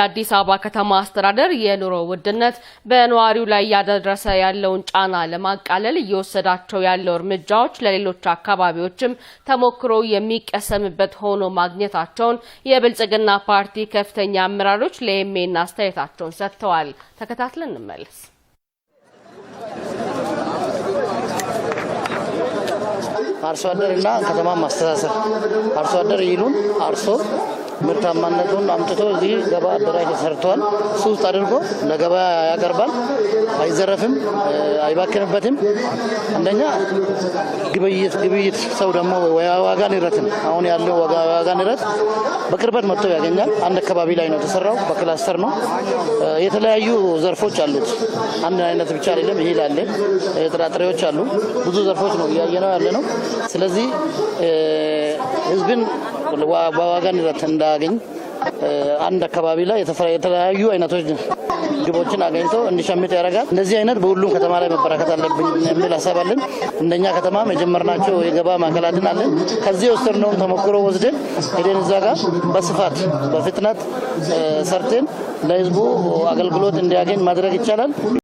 የአዲስ አበባ ከተማ አስተዳደር የኑሮ ውድነት በነዋሪው ላይ ያደረሰ ያለውን ጫና ለማቃለል እየወሰዳቸው ያለው እርምጃዎች ለሌሎች አካባቢዎችም ተሞክሮ የሚቀሰምበት ሆኖ ማግኘታቸውን የብልጽግና ፓርቲ ከፍተኛ አመራሮች ለኤምኤን አስተያየታቸውን ሰጥተዋል። ተከታትለን እንመለስ። አርሶ አደርና ከተማ ማስተሳሰር አርሶ አደር ይሉን አርሶ ምርታማነቱን አምጥቶ እዚህ ገባ አደራጅ ተሰርቷል። ሱቅ አድርጎ ለገበያ ያቀርባል። አይዘረፍም፣ አይባክንበትም። አንደኛ ግብይት ሰው ደግሞ ዋጋ ንረትን አሁን ያለው ዋጋ ንረት በቅርበት መጥቶ ያገኛል። አንድ አካባቢ ላይ ነው የተሰራው፣ በክላስተር ነው። የተለያዩ ዘርፎች አሉት። አንድ አይነት ብቻ አይደለም። ይሄ አለ፣ ጥራጥሬዎች አሉ። ብዙ ዘርፎች ነው ያየነው ያለ ነው። ስለዚህ ህዝብን በዋጋ ንረት እንዳያገኝ አንድ አካባቢ ላይ የተለያዩ አይነቶች ግቦችን አገኝቶ እንዲሸምት ያደርጋል። እንደዚህ አይነት በሁሉም ከተማ ላይ መበራከት አለብን የሚል ሀሳብ አለን። እንደኛ ከተማ የጀመርናቸው የገበያ ማዕከላትን አለን። ከዚህ የወሰድነውን ተሞክሮ ወስደን ሄደን እዛ ጋር በስፋት በፍጥነት ሰርተን ለህዝቡ አገልግሎት እንዲያገኝ ማድረግ ይቻላል።